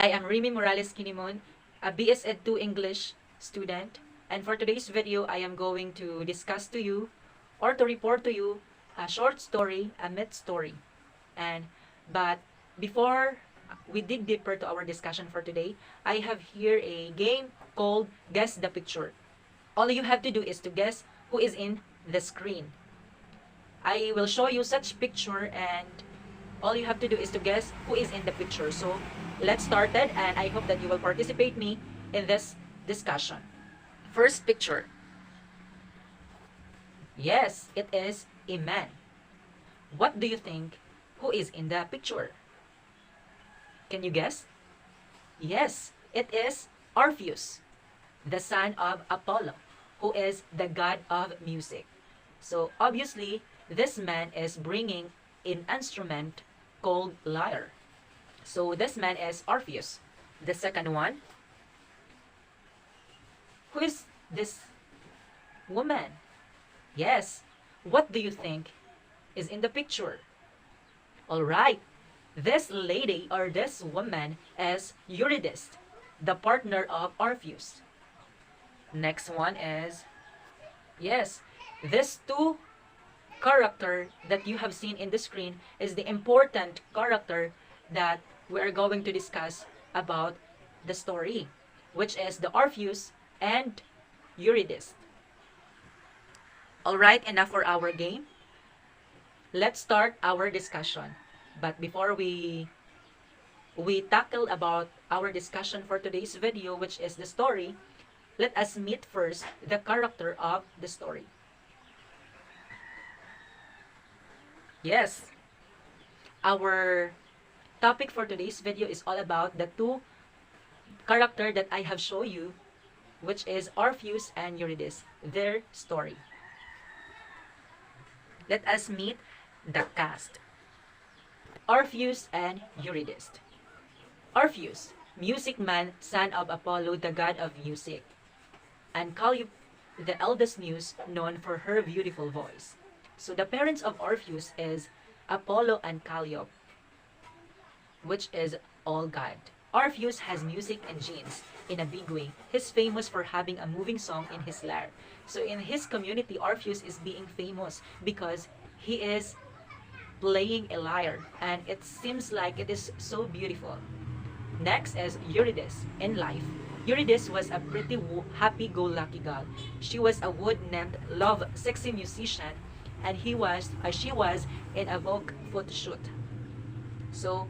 I am Remy Morales Quinimon, a BS Ed 2 English student, and for today's video, I am going to discuss to you or to report to you a short story, a myth story. But before we dig deeper to our discussion for today, I have here a game called Guess the Picture. All you have to do is to guess who is in the screen. I will show you such picture and all you have to do is to guess who is in the picture. So let's start it, and I hope that you will participate me in this discussion. First picture. Yes, it is a man. What do you think who is in the picture? Can you guess? Yes, it is Orpheus, the son of Apollo, who is the god of music. So obviously, this man is bringing an instrument called lyre. So this man is Orpheus. The second one, who is this woman? Yes, what do you think is in the picture? All right, this lady or this woman is Eurydice, the partner of Orpheus. Next one is, yes, these two character that you have seen in the screen is the important character that we are going to discuss about the story, which is the Orpheus and Eurydice. All right, enough for our game. Let's start our discussion. But before we tackle about our discussion for today's video, which is the story, let us meet first the character of the story. Yes, our topic for today's video is all about the two character that I have shown you, which is Orpheus and Eurydice, their story. Let us meet the cast. Orpheus and Eurydice. Orpheus, music man, son of Apollo, the god of music, and Calliope, the eldest muse, known for her beautiful voice. So the parents of Orpheus is Apollo and Calliope, which is all God. Orpheus has music and genes in a big way. He's famous for having a moving song in his lyre. So in his community, Orpheus is being famous because he is playing a lyre, and it seems like it is so beautiful. Next is Eurydice in life. Eurydice was a pretty happy-go-lucky girl. She was a wood-nymph, love, sexy musician, and she was in a Vogue photo shoot. So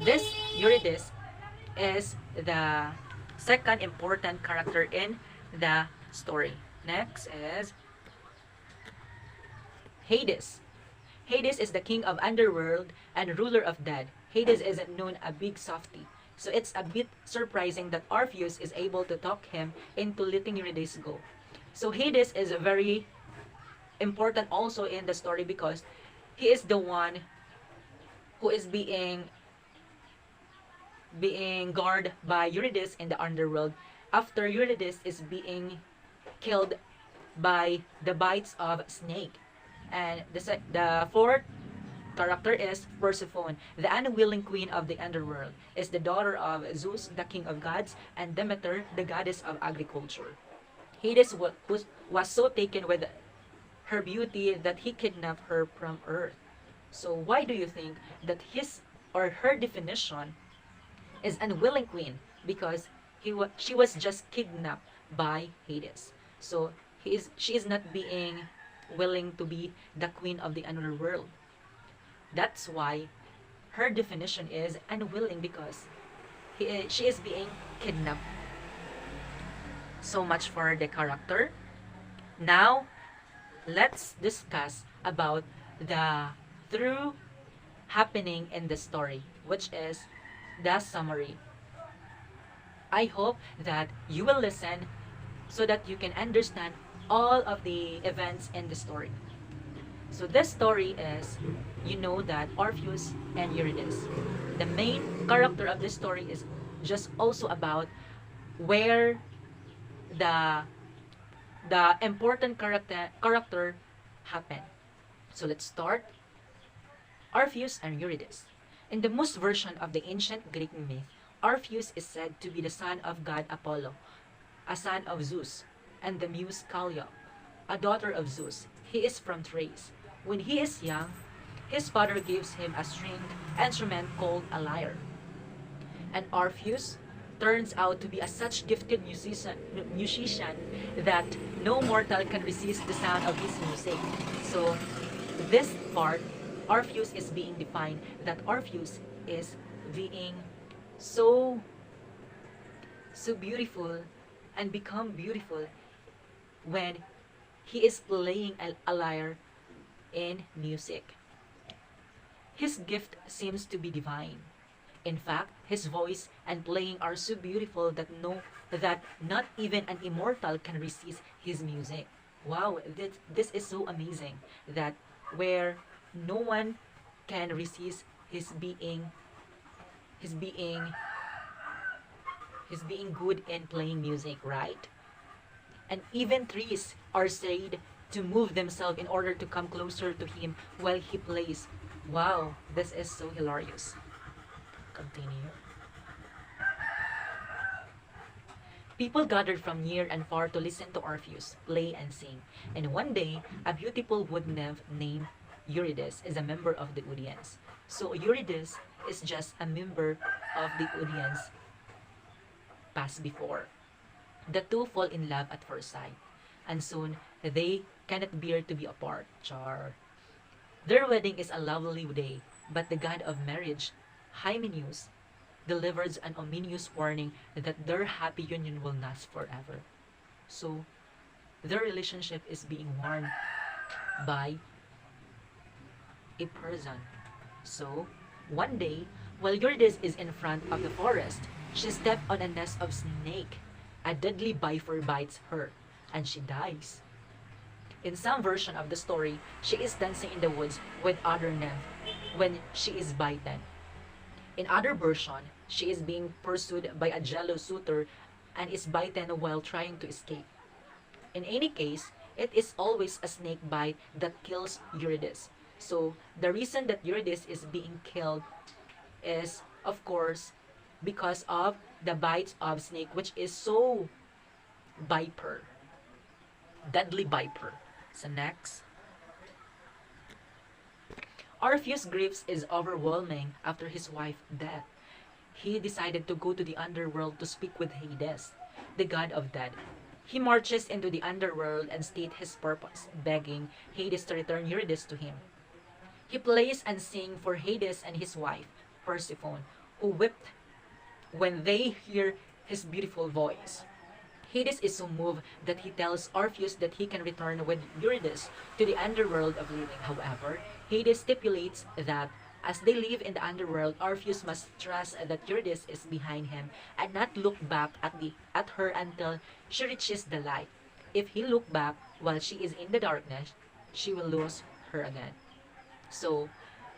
this Eurydice is the second important character in the story. Next is Hades. Hades is the king of underworld and ruler of dead. Hades is known a big softy. So it's a bit surprising that Orpheus is able to talk him into letting Eurydice go. So Hades is very important also in the story because he is the one who is being guarded by Eurydice in the underworld after Eurydice is being killed by the bites of snake. And the fourth character is Persephone, the unwilling queen of the underworld, is the daughter of Zeus, the king of gods, and Demeter, the goddess of agriculture. Hades was so taken with her beauty that he kidnapped her from earth. So why do you think that his or her definition is unwilling queen? Because she was just kidnapped by Hades. So she is not being willing to be the queen of the underworld. That's why her definition is unwilling, because she is being kidnapped. So much for the character. Now, let's discuss about the true happening in the story, which is the summary. I hope that you will listen so that you can understand all of the events in the story. So this story is, you know that Orpheus and Eurydice. The main character of this story is just also about where the important character happened. So let's start. Orpheus and Eurydice. In the most version of the ancient Greek myth, Orpheus is said to be the son of god Apollo, a son of Zeus, and the muse Calliope, a daughter of Zeus. He is from Thrace. When he is young, his father gives him a stringed instrument called a lyre. And Orpheus turns out to be a such gifted musician that no mortal can resist the sound of his music. So this part, Orpheus is being defined that Orpheus is being so so beautiful and become beautiful when he is playing a lyre in music. His gift seems to be divine. In fact, his voice and playing are so beautiful that not even an immortal can resist his music. Wow, this is so amazing that where no one can resist his being his being good in playing music, right? And even trees are said to move themselves in order to come closer to him while he plays. Wow, this is so hilarious. Continue. People gathered from near and far to listen to Orpheus play and sing, and one day a beautiful wood nymph named Eurydice is a member of the audience. So Eurydice is just a member of the audience past before. The two fall in love at first sight, and soon they cannot bear to be apart. Char. Their wedding is a lovely day, but the god of marriage, Hymenaeus, delivers an ominous warning that their happy union will last forever. So, their relationship is being warned by a person. So, one day, while Eurydice is in front of the forest, she steps on a nest of snake. A deadly viper bites her, and she dies. In some version of the story, she is dancing in the woods with other nymph when she is bitten. In other version, she is being pursued by a jealous suitor and is bitten while trying to escape. In any case, it is always a snake bite that kills Eurydice. So, the reason that Eurydice is being killed is, of course, because of the bites of snake, which is so viper, deadly viper. So next, Orpheus' grief is overwhelming after his wife's death. He decided to go to the underworld to speak with Hades, the god of death. He marches into the underworld and states his purpose, begging Hades to return Eurydice to him. He plays and sings for Hades and his wife, Persephone, who wept when they hear his beautiful voice. Hades is so moved that he tells Orpheus that he can return with Eurydice to the underworld of living. However, Hades stipulates that as they live in the underworld, Orpheus must trust that Eurydice is behind him and not look back at her until she reaches the light. If he look back while she is in the darkness, she will lose her again. So,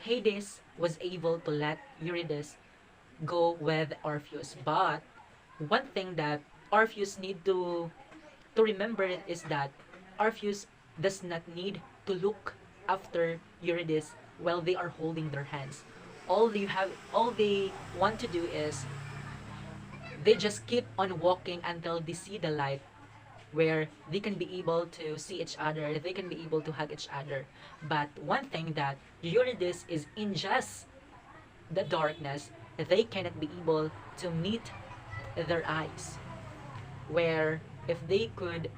Hades was able to let Eurydice go with Orpheus. But one thing that Orpheus need to remember is that Orpheus does not need to look after Eurydice while they are holding their hands. All they want to do is they just keep on walking until they see the light where they can be able to see each other, they can be able to hug each other. But one thing that Eurydice is in just the darkness, they cannot be able to meet their eyes. Where if they could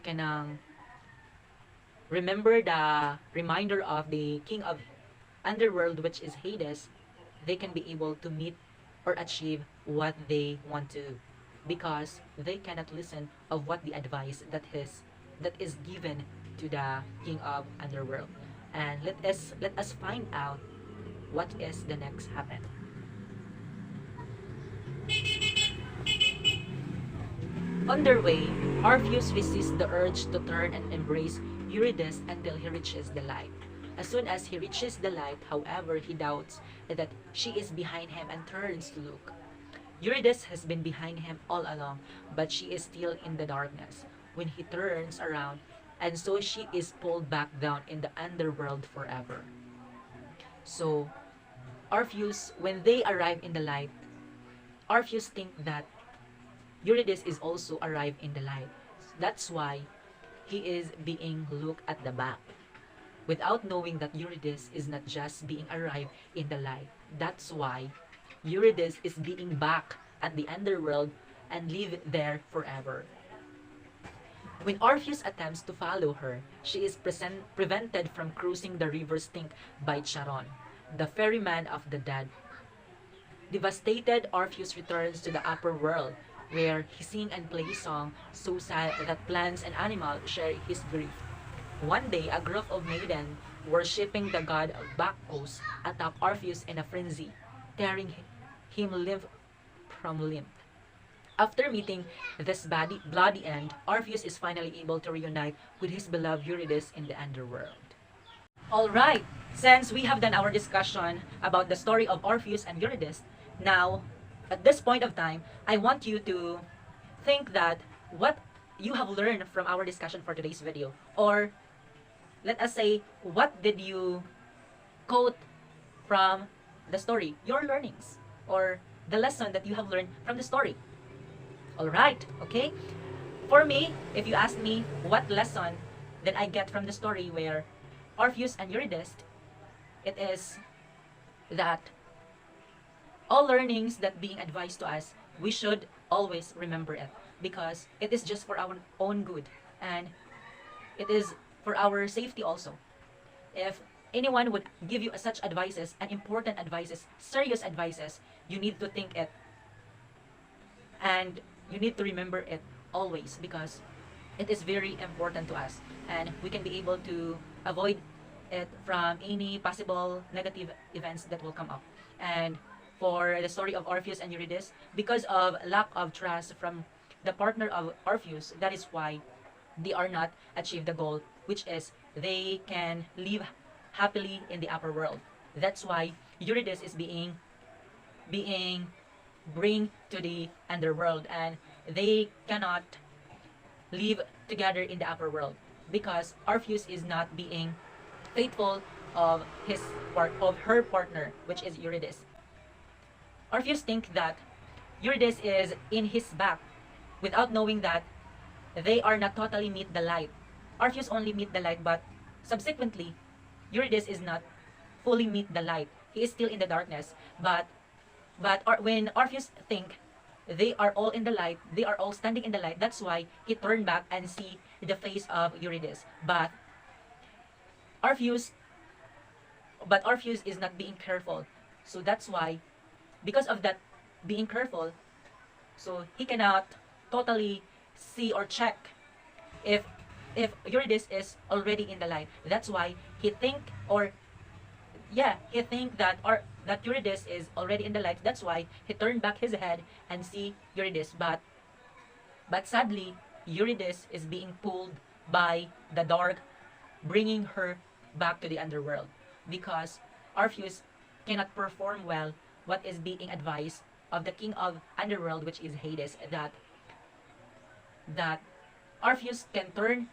kanang remember the reminder of the king of underworld, which is Hades, they can be able to meet or achieve what they want to, because they cannot listen of what the advice that is given to the king of underworld. And let us find out what is the next happen. On their way, Orpheus resists the urge to turn and embrace Eurydice until he reaches the light. As soon as he reaches the light, however, he doubts that she is behind him and turns to look. Eurydice has been behind him all along, but she is still in the darkness when he turns around, and so she is pulled back down in the underworld forever. So, Orpheus, when they arrive in the light, Orpheus think that Eurydice is also arrived in the light. That's why he is being looked at the back, without knowing that Eurydice is not just being arrived in the light. That's why Eurydice is being back at the underworld and live there forever. When Orpheus attempts to follow her, she is prevented from cruising the river Styx by Charon, the ferryman of the dead. Devastated, Orpheus returns to the upper world, where he sings and plays songs so sad that plants and animals share his grief. One day, a group of maidens worshipping the god Bacchus attack Orpheus in a frenzy, tearing him limb from limb. After meeting this bloody end, Orpheus is finally able to reunite with his beloved Eurydice in the underworld. Alright, since we have done our discussion about the story of Orpheus and Eurydice, now, at this point of time, I want you to think that what you have learned from our discussion for today's video, or let us say, what did you quote from the story, your learnings, or the lesson that you have learned from the story. Alright, okay? For me, if you ask me what lesson did I get from the story where Orpheus and Eurydice, it is that all learnings that being advised to us, we should always remember it, because it is just for our own good, and it is for our safety also. If anyone would give you such advices, and important advices, serious advices, you need to think it, and you need to remember it always, because it is very important to us, and we can be able to avoid it from any possible negative events that will come up. And for the story of Orpheus and Eurydice, because of lack of trust from the partner of Orpheus, that is why they are not achieve the goal, which is they can live happily in the upper world. That's why Eurydice is being bring to the underworld, and they cannot live together in the upper world because Orpheus is not being faithful of her partner, which is Eurydice. Orpheus think that Eurydice is in his back, without knowing that they are not totally meet the light. Orpheus only meet the light, but subsequently Eurydice is not fully meet the light. He is still in the darkness. But when Orpheus think they are all in the light, they are all standing in the light, that's why he turned back and see the face of Eurydice. But Orpheus is not being careful. So that's why, because of that being careful, so he cannot totally see or check if Eurydice is already in the light. That's why he think that Eurydice is already in the light. That's why he turned back his head and see Eurydice. But sadly, Eurydice is being pulled by the dark, bringing her back to the underworld, because Orpheus cannot perform well what is being advised of the king of underworld, which is Hades, that Orpheus can turn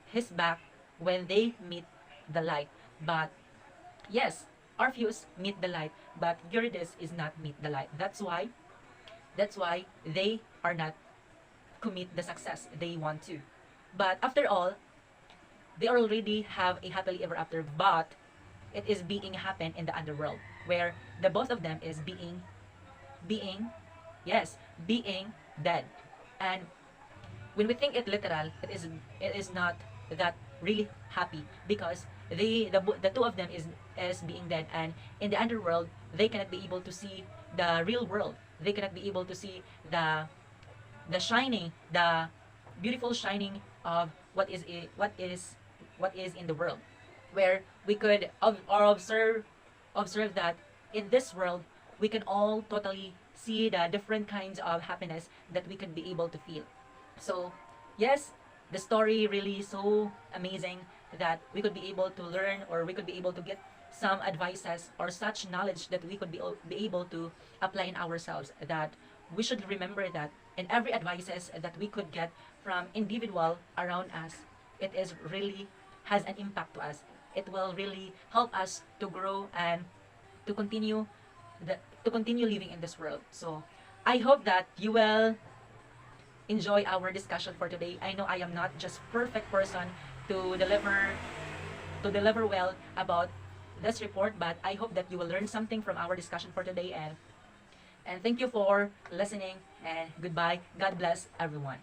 his back when they meet the light. But yes, Orpheus meet the light, but Eurydice is not meet the light. That's why they are not commit the success they want to. But after all, they already have a happily ever after, but it is being happen in the underworld, where the both of them is being dead. And when we think it literal, it is not that really happy, because the two of them is being dead, and in the underworld they cannot be able to see the real world. They cannot be able to see the shining, the beautiful shining of what is in the world, where we could observe that in this world we can all totally see the different kinds of happiness that we could be able to feel. So yes, the story really so amazing that we could be able to learn, or we could be able to get some advices or such knowledge that we could be able to apply in ourselves, that we should remember that in every advices that we could get from individual around us, it is really has an impact to us. It will really help us to grow and to continue to continue living in this world. So I hope that you will enjoy our discussion for today. I know I am not just perfect person to deliver well about this report, but I hope that you will learn something from our discussion for today, and thank you for listening, and goodbye. God bless everyone.